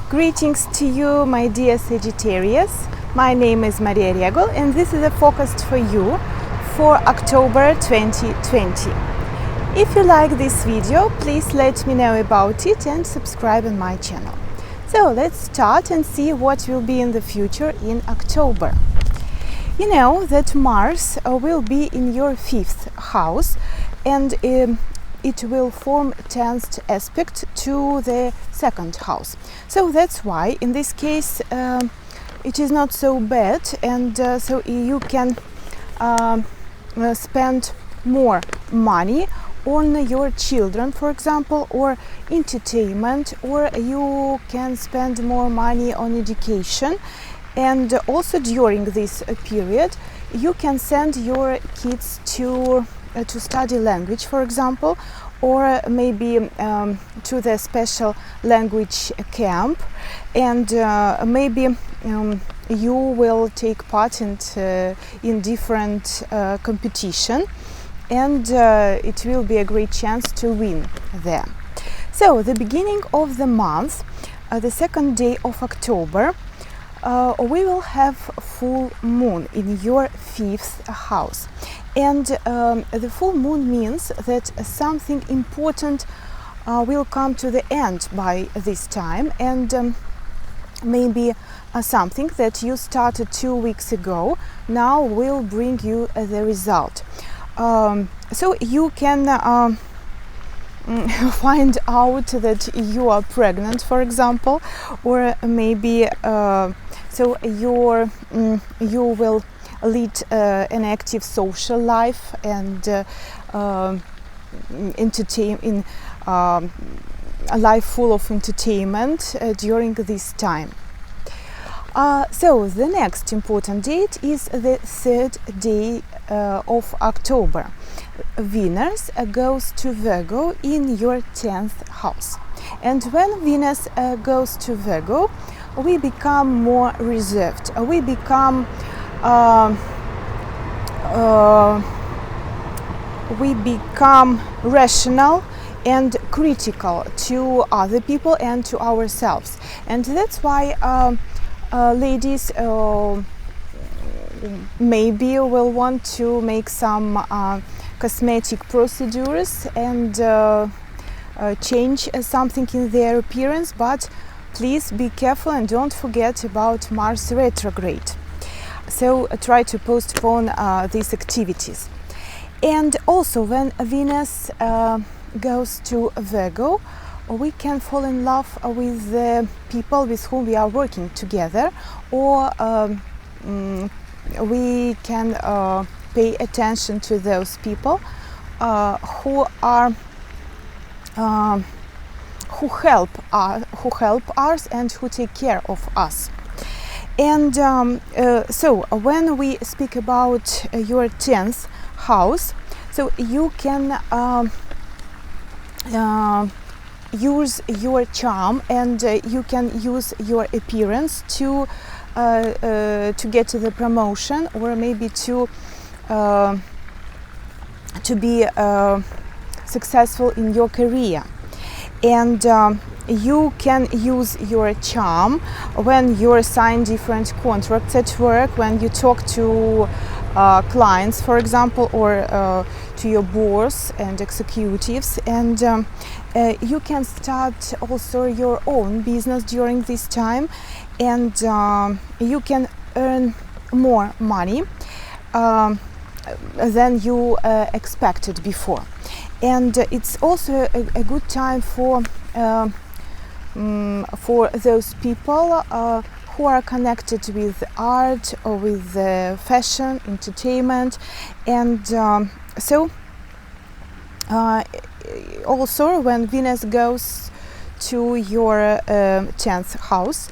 Greetings to you, my dear Sagittarius. My name is Maria Regul and this is a forecast for you for October 2020. If you like this video, please let me know about it and subscribe on my channel. So let's start and see what will be in the future in October. You know that Mars will be in your 5th house and it will form 10th aspect to the 2nd house. So that's why in this case it is not so bad, and so you can spend more money on your children, for example, or entertainment, or you can spend more money on education. And also during this period you can send your kids to study language, for example, or maybe to the special language camp, and maybe you will take part in different competition, and it will be a great chance to win there. So the beginning of the month, the 2nd day of October, we will have full moon in your 5th house, and the full moon means that something important will come to the end by this time, and maybe something that you started 2 weeks ago now will bring you the result. So you can find out that you are pregnant, for example, or maybe so you will lead an active social life and entertain in a life full of entertainment during this time. So the next important date is the 3rd day of October. Venus goes to Virgo in your 10th house, and when Venus goes to Virgo, we become more reserved, we become rational and critical to other people and to ourselves, and that's why ladies maybe will want to make some cosmetic procedures and change something in their appearance, but please be careful and don't forget about Mars retrograde. So try to postpone these activities. And also when Venus goes to Virgo, we can fall in love with the people with whom we are working together, or we can pay attention to those people who help us and who take care of us. And so when we speak about your 10th house, so you can use your charm, and you can use your appearance to get the promotion, or maybe to be successful in your career. And you can use your charm when you sign different contracts at work, when you talk to clients, for example, or to your boss and executives, and you can start also your own business during this time, and you can earn more money than you expected before. And it's also a good time for those people who are connected with art or with fashion, entertainment, and so also when Venus goes to your 10th house,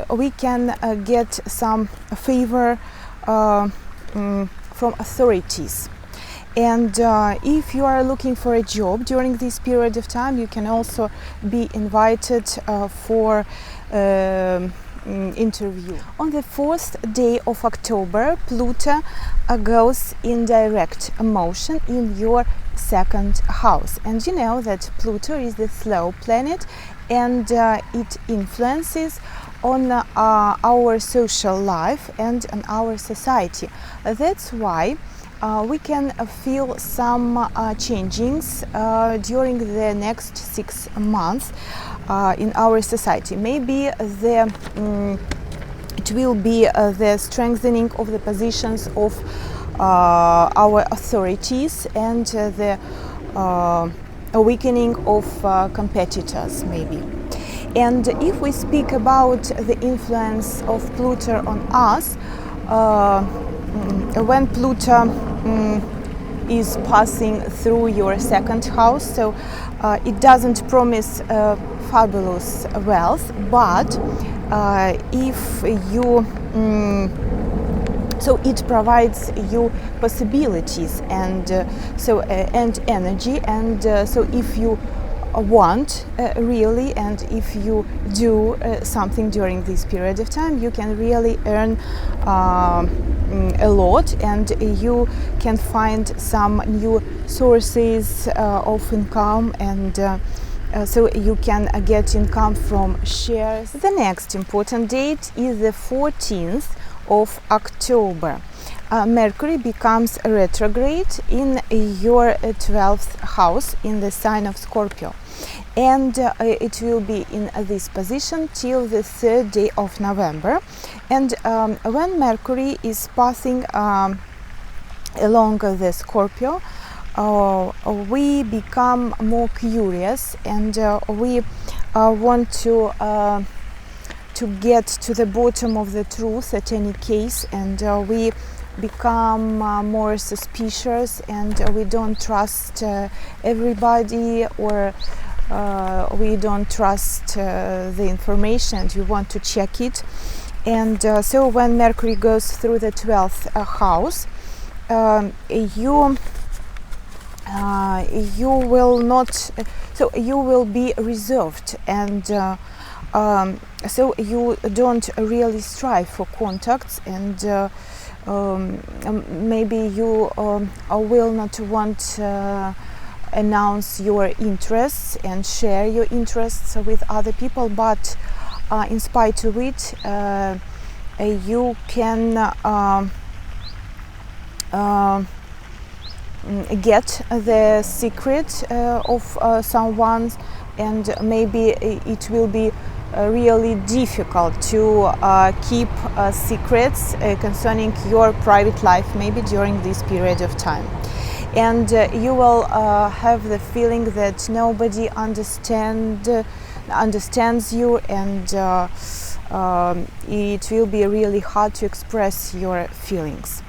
we can get some favor from authorities. And if you are looking for a job during this period of time, you can also be invited for interview. On the 4th day of October, Pluto goes in direct motion in your 2nd house, and you know that Pluto is the slow planet, and it influences on our social life and on our society. That's why we can feel some changings during the next 6 months in our society. Maybe it will be the strengthening of the positions of our authorities and the awakening of competitors, maybe. And if we speak about the influence of Pluto on us, when Pluto is passing through your second house, so it doesn't promise fabulous wealth, but if you so it provides you possibilities and and energy, and so if you want really, and if you do something during this period of time, you can really earn a lot, and you can find some new sources of income, and so you can get income from shares. The next important date is the 14th of October. Mercury becomes retrograde in your 12th house in the sign of Scorpio, and it will be in this position till the 3rd day of November. And when Mercury is passing along the Scorpio, we become more curious, and we want to get to the bottom of the truth at any case, and we become more suspicious, and we don't trust everybody, or we don't trust the information, and we want to check it. And so when Mercury goes through the 12th house, you will not, so you will be reserved, and so you don't really strive for contacts, and maybe you will not want announce your interests and share your interests with other people, but in spite of it, you can get the secret of someone, and maybe it will be really difficult to keep secrets concerning your private life, maybe during this period of time. And you will have the feeling that nobody understands you, and it will be really hard to express your feelings.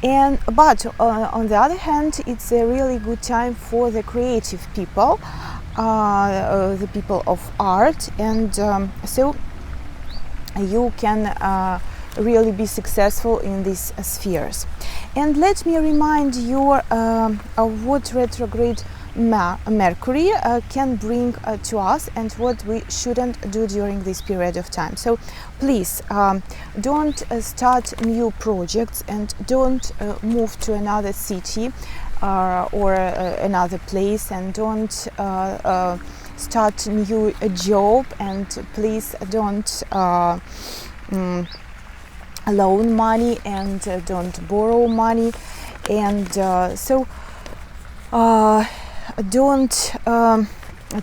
But on the other hand, it's a really good time for the creative people, the people of art, and so you can really be successful in these spheres. And let me remind you of what retrograde Mercury can bring to us, and what we shouldn't do during this period of time. So please don't start new projects, and don't move to another city or another place, and don't start new job, and please don't loan money, and don't borrow money, and so don't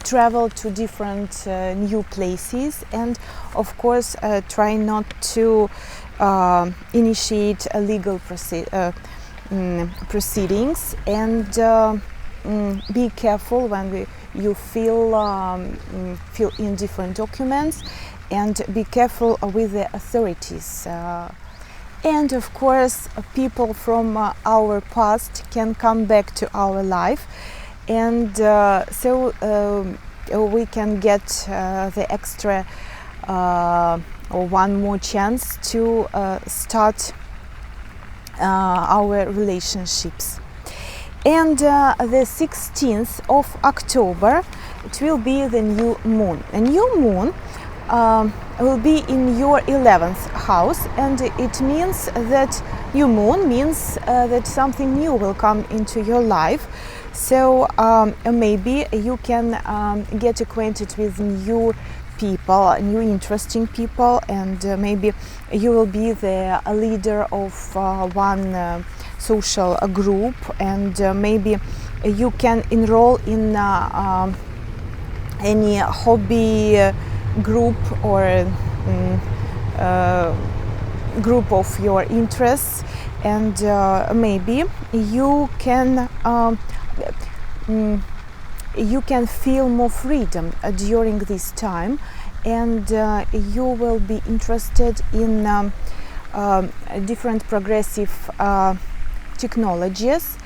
travel to different new places, and of course try not to initiate legal proceedings, and be careful when you fill in different documents, and be careful with the authorities. And of course, people from our past can come back to our life, and so we can get the extra or one more chance to start our relationships. And the 16th of October, it will be the new moon. A new moon will be in your 11th house, and it means that new moon means that something new will come into your life. So maybe you can get acquainted with new people, new interesting people, and maybe you will be the leader of one social group, and maybe you can enroll in any hobby group or group of your interests, and maybe you can feel more freedom during this time, and you will be interested in different progressive technologies,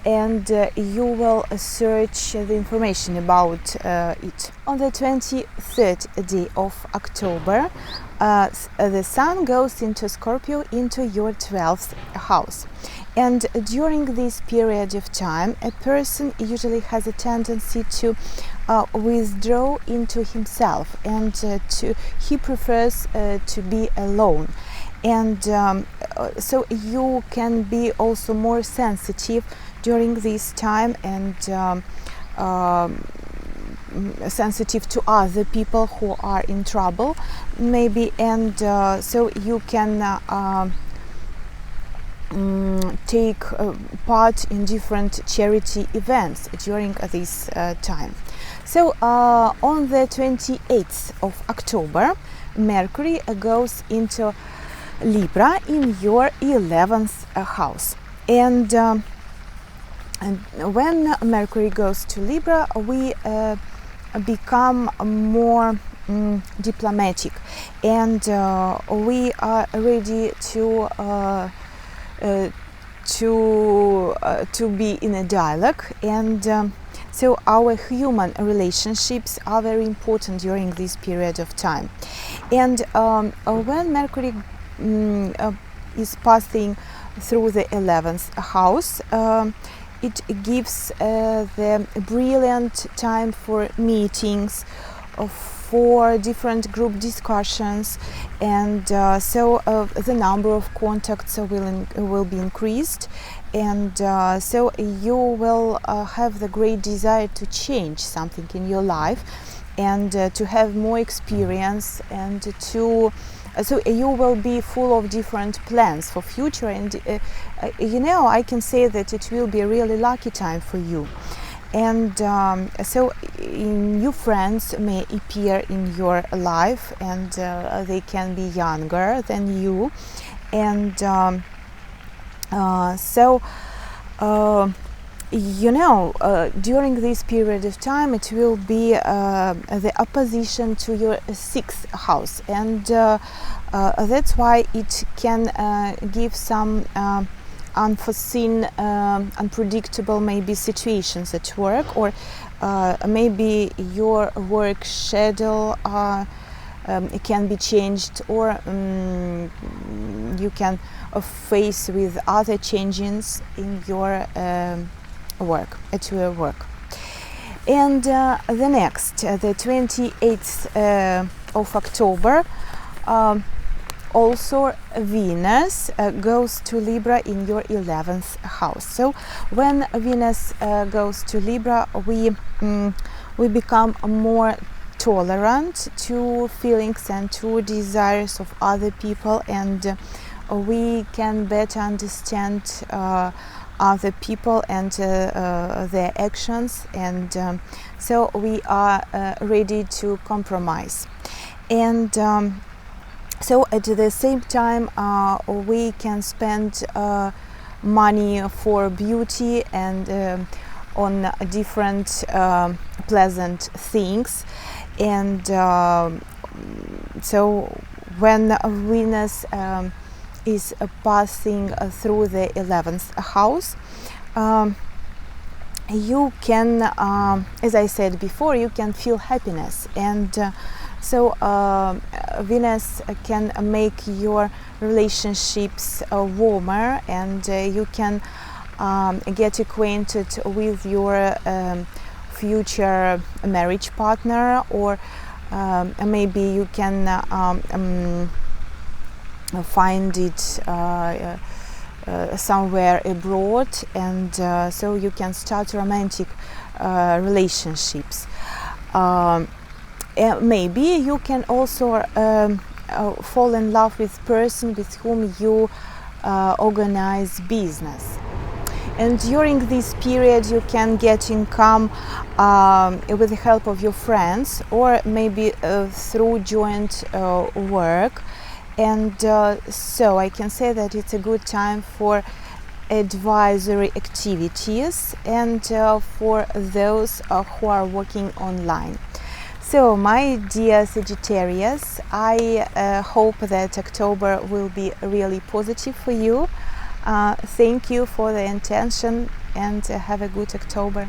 and you will search the information about it. On the 23rd day of October, the Sun goes into Scorpio, into your 12th house. And during this period of time, a person usually has a tendency to withdraw into himself, and he prefers to be alone. And so you can be also more sensitive during this time, and sensitive to other people who are in trouble, maybe, and so you can take part in different charity events during this time. So on the 28th of October, Mercury goes into Libra in your 11th house, and when Mercury goes to Libra, we become more diplomatic, and we are ready to be in a dialogue, and so our human relationships are very important during this period of time. And when Mercury is passing through the 11th house, it gives the brilliant time for meetings, for different group discussions, and so the number of contacts will be increased, and so you will have the great desire to change something in your life, and to have more experience, and to so you will be full of different plans for future, and I can say that it will be a really lucky time for you. And so new friends may appear in your life, and they can be younger than you, and during this period of time it will be the opposition to your 6th house, and that's why it can give some unforeseen, unpredictable maybe situations at work, or maybe your work schedule it can be changed, or you can face with other changes in your work, at your work. And the next, the 28th of October, also Venus goes to Libra in your 11th house. So when Venus goes to Libra, we become more tolerant to feelings and to desires of other people, and we can better understand other people and their actions, and so we are ready to compromise. And so at the same time we can spend money for beauty and on different pleasant things. And so when Venus is passing through the 11th house, you can, as I said before, you can feel happiness, and so Venus can make your relationships warmer, and you can get acquainted with your future marriage partner, or maybe you can find it somewhere abroad, and so you can start romantic relationships. Maybe you can also fall in love with person with whom you organize business. And during this period you can get income with the help of your friends, or maybe through joint work. And so I can say that it's a good time for advisory activities and for those who are working online. So, my dear Sagittarius, I hope that October will be really positive for you. Thank you for the intention, and have a good October.